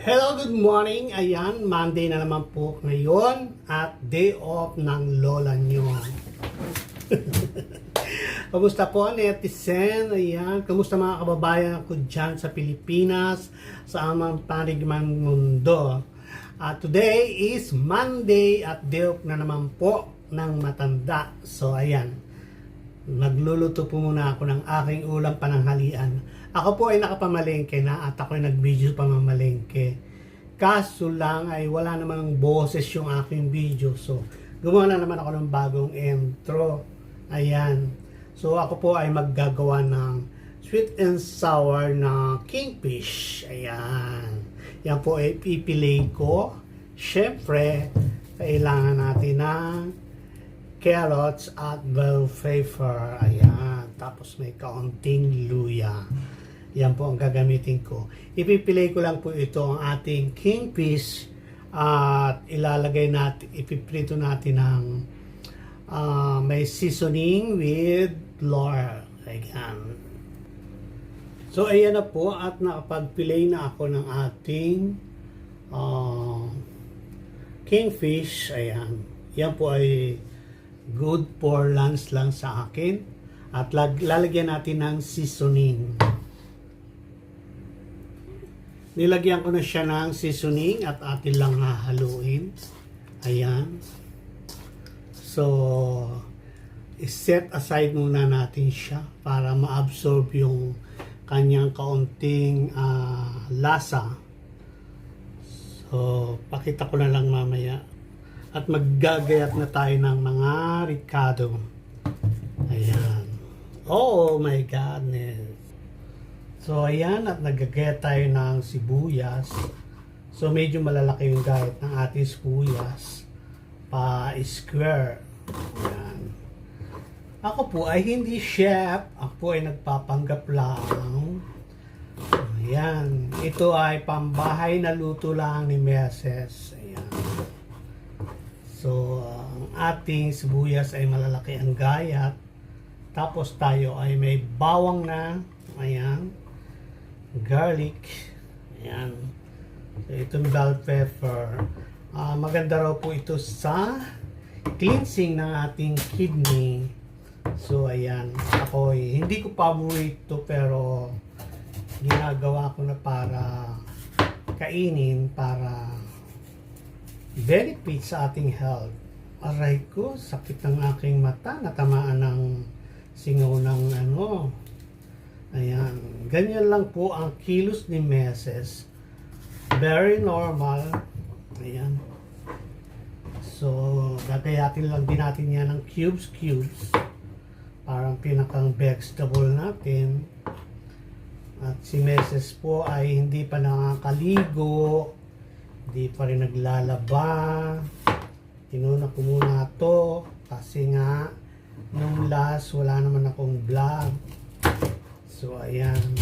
Hello, good morning. Ayan, Monday na naman po ngayon at day off ng lola nyo. Kamusta po, netizen? Ayan, kamusta mga kababayan ko dyan sa Pilipinas, sa amang panigmang mundo. Today is Monday at day off na naman po ng matanda. So, ayan, magluluto po muna ako ng aking ulam pananghalian. Ako po ay nakapamalengke na at ako ay nag-video pamamalengke. Kaso lang ay wala namang boses yung aking video. So, gumawa na naman ako ng bagong intro. Ayan. So, ako po ay maggagawa ng sweet and sour na kingfish. Ayan. Yan po ay pipilay ko. Siyempre, kailangan natin ng carrots at bell pepper. Ayan. Tapos may kaunting luya. Yan po ang gagamitin ko. Ipipilay ko lang po ito ang ating kingfish at ilalagay natin, ipiprito natin ng may seasoning with flour. Ayan. So, ayan na po at nakapagpilay na ako ng ating kingfish. Ayan. Yan po ay good for lunch lang sa akin. At lalagyan natin ng seasoning. Nilagyan ko na siya ng seasoning at atin lang hahaluin. Ayan. So, set aside muna natin siya para ma-absorb yung kanyang kaunting lasa. So, pakita ko na lang mamaya. At maggagayat na tayo ng mga ricado. Ayan. Oh my goodness. So, ayan, at nagagayat tayo ng sibuyas. So, medyo malalaki yung gayat ng ating sibuyas. Pa-square. Ayan. Ako po ay hindi chef. Ako po ay nagpapanggap lang. Ayan. Ito ay pambahay na luto lang ni Meses. Ayan. So, ang ating sibuyas ay malalaki ang gayat. Tapos tayo ay may bawang na. Ayan. Garlic. Ayan. So, itong bell pepper. Maganda raw po ito sa cleansing ng ating kidney. So, ayan. Ako, hindi ko paborito pero ginagawa ko na para kainin, para benefit sa ating health. Aray ko, sakit ng aking mata. Natamaan ng singaw ng Ayan. Ganyan lang po ang kilos ni Meses. Very normal. Ayan. So, gagayatin lang din natin yan ng cubes. Parang pinakang vegetable natin. At si Meses po ay hindi pa nakakaligo. Hindi pa rin naglalaba. Tinuna ko muna to kasi nga nung last wala naman akong vlog. So, ayan.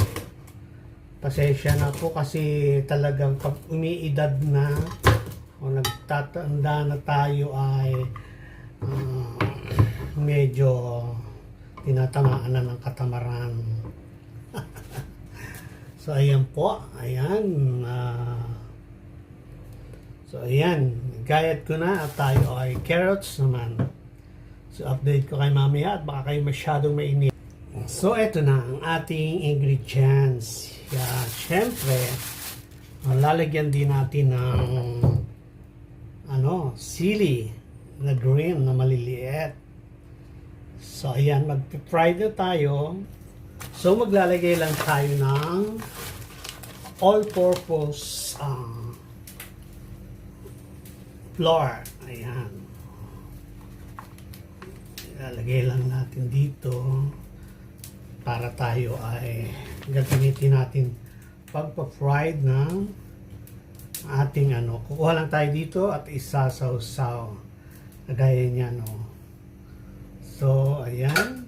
Pasensya na po kasi talagang pag umiidad na o nagtatanda na tayo ay medyo tinatamaan na ng katamaran. So, ayan po. Ayan. So, ayan. Gayat ko na at tayo ay carrots naman. So, update ko kay mamaya at baka kayo masyadong mainit. So, eto na ang ating ingredients. Siyempre, lalagyan din natin ng sili na green na maliliit. So, ayan, mag-fry na tayo. So, maglalagay lang tayo ng all-purpose flour. Ayan. Ilalagay lang natin dito. Para tayo ay gagamitin natin pagpa-fried ng ating kukuha lang tayo dito at isasaw-saw kagaya niya So, ayan.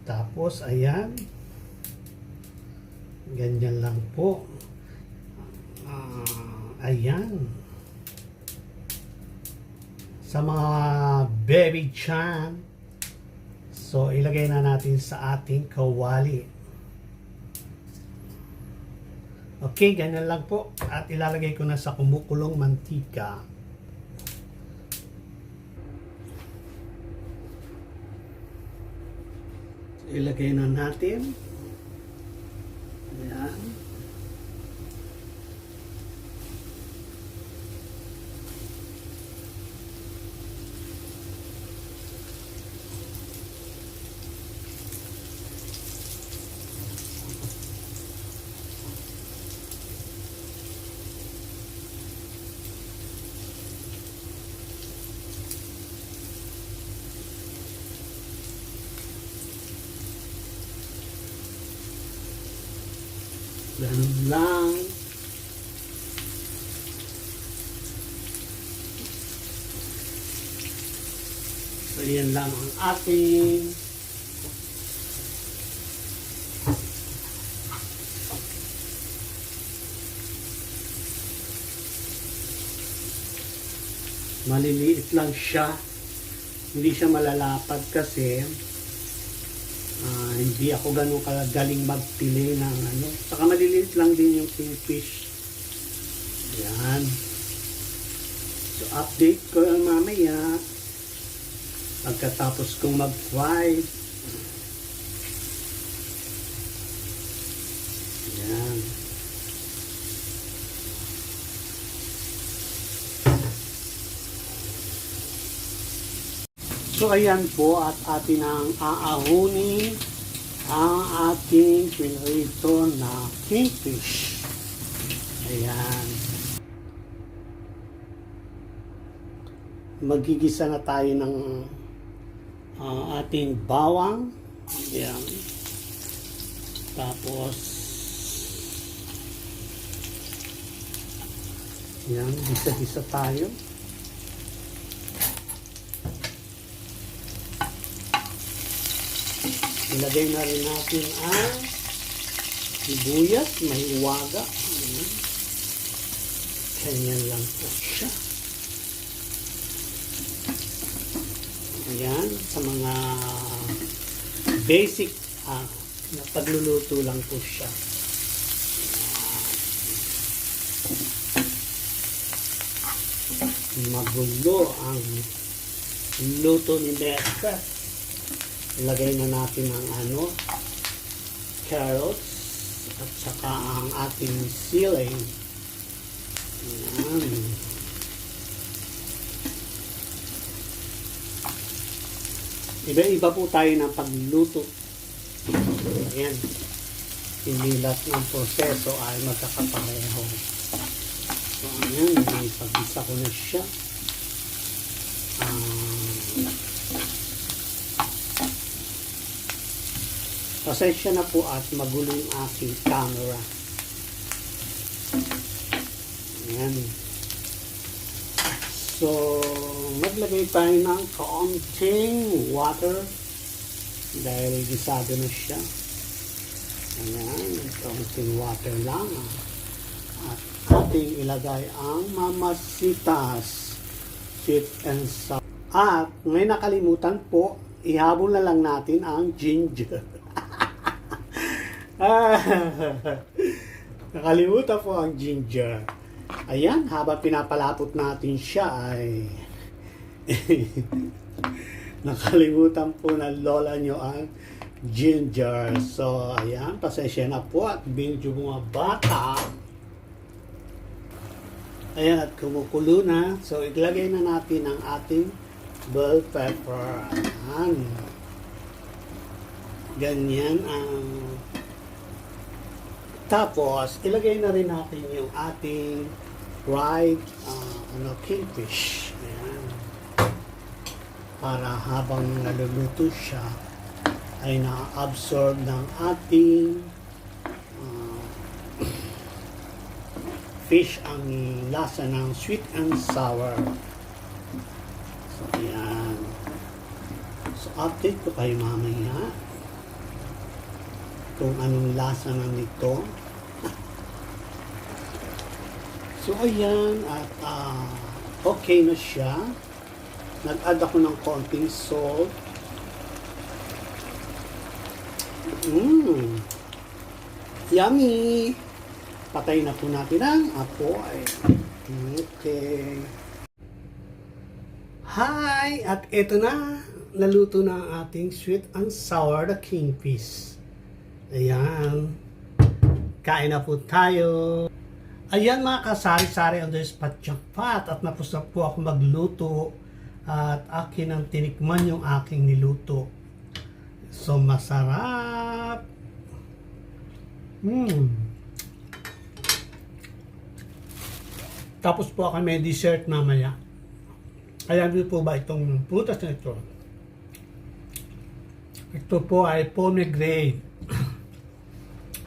Tapos, ayan. Ganyan lang po. Ayan. Sa mga baby chan, so ilagay na natin sa ating kawali. Okay, ganyan lang po. At ilalagay ko na sa kumukulong mantika. Ilagay na natin. Ayan. Ganun lang. So, yan lang ang ating maliliit lang siya. Hindi siya malalapad kasi hindi ako ganun kagaling magpili ng ano. Saka maliliit lang din yung kingfish. Yan. So, update ko mamaya pagkatapos kong mag-fry. Yan. So, ayan po at atin ang aahunin ang ating pinrito na kingfish. Ayan. Magigisa na tayo ng ating bawang. Ayan. Tapos, ayan, gisa-gisa tayo. Ilagay na rin natin ang sibuyas, may waga. Ayan. Ganyan lang po siya. Ayan, sa mga basic na pagluluto lang po siya. Ayan. Magulo ang luto ni Becca. Ilagay na natin ang carrots at saka ang ating ceiling. Ayan. Iba-iba po tayo ng pagluto. Ayan. Hindi lahat ng proseso ay magkakapareho. So, ayan. Pag-isa ko na siya. Pasensya na po at magulo yung aking camera. Ayan. So, maglagay tayo ng kaunting water dahil gisado na siya. Ayan, kaunting water lang. At ating ilagay ang mamasitas, sweet and sour. At may nakalimutan po, ihabol na lang natin ang ginger. Nakalimutan po ang ginger. Ayan, habang pinapalapot natin siya ay nakalimutan po ng lola nyo ang ginger. So, ayan, pasensya na po at medyo mga bata. Ayan, at kumukulo na. So, iglagay na natin ang ating bell pepper. Ayan. Ganyan ang tapos, ilagay na rin natin yung ating fried kingfish. Ayan. Para habang naluluto siya, ay na-absorb ng ating fish ang lasa ng sweet and sour. So, ayan. So, update ko kayo mamaya kung anong lasa na nito. So, ayan. At okay na siya. Nag-add ako ng konting salt. Yummy! Patay na po natin ang apoy. Okay. Hi! At ito na, naluto na ang ating sweet and sour na kingfish. Ayan. Kain na po tayo. Ayan mga kasari-sari on this Patjakpat at napos na po ako magluto at akin ang tinikman yung aking niluto. So masarap. Tapos po ako may dessert mamaya. Ayan po ba itong prutas na ito? Ito po ay pomegranate.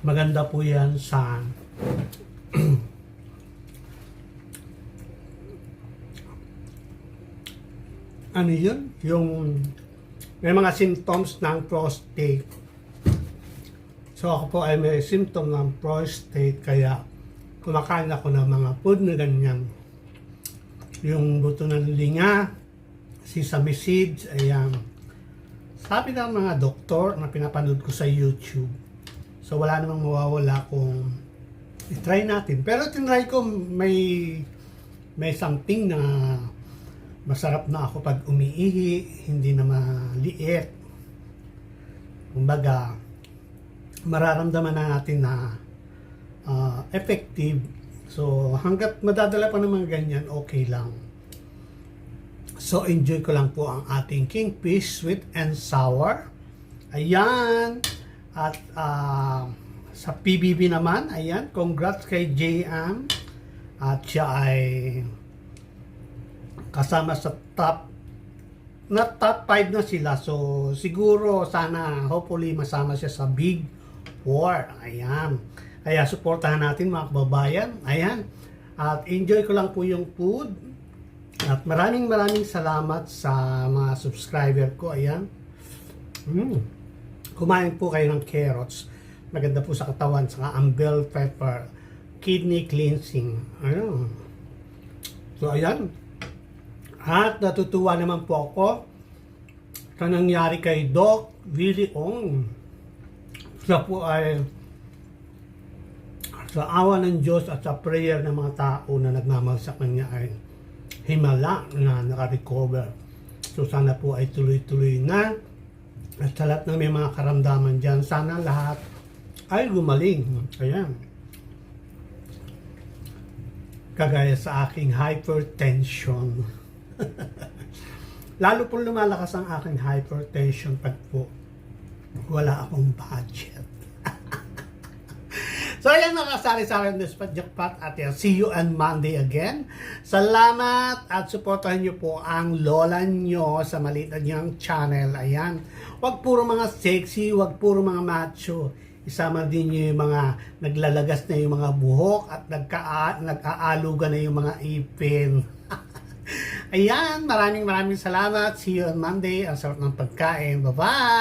Maganda po yan sa ano yun? Yung may mga symptoms ng prostate. So ako po ay may symptom ng prostate kaya kumakain ako ng mga food na ganyan. Yung buto ng linga, sesame seeds, ayan. Sabi ng mga doktor na pinapanood ko sa YouTube. So wala namang mawawala kung i-try natin. Pero tinry ko may something na masarap na ako pag umiihi, hindi na maliit. Kumbaga, mararamdaman na natin na effective. So, hanggat madadala pa ng mga ganyan, okay lang. So, enjoy ko lang po ang ating kingfish, sweet and sour. Ayan. At sa PBB naman, ayan, congrats kay JM. At siya ay kasama sa top 5 na sila. So, siguro, sana, hopefully, masama siya sa Big 4. Ayan. Kaya, supportahan natin mga kababayan. Ayan. At enjoy ko lang po yung food. At maraming salamat sa mga subscriber ko. Ayan. Kumain po kayo ng carrots. Maganda po sa katawan. Saka ang bell pepper. Kidney cleansing. Ayan. So, ayan. At natutuwa naman po ako sa nangyari kay Doc Willie Ong. Siya po ay sa awa ng Diyos at sa prayer ng mga tao na nagmamahal sa kanya ay himala na nakarecover. So sana po ay tuloy-tuloy na at sa lahat ng may mga karamdaman dyan, sana lahat ay gumaling. Ayan. Kagaya sa aking hypertension. Lalo po lumalakas ang aking hypertension pag po wala akong budget. So ayan mga kasari-sari ng Patjakpat at see you on Monday again. Salamat at supportahan nyo po ang lola nyo sa maliit na niyang channel. Ayan. Wag puro mga sexy, wag puro mga macho. Isama din nyo yung mga naglalagas na yung mga buhok at nag-aalugan na yung mga ipin. Ayan, maraming salamat. See you on Monday. Ang sarap ng pagkain. Bye-bye!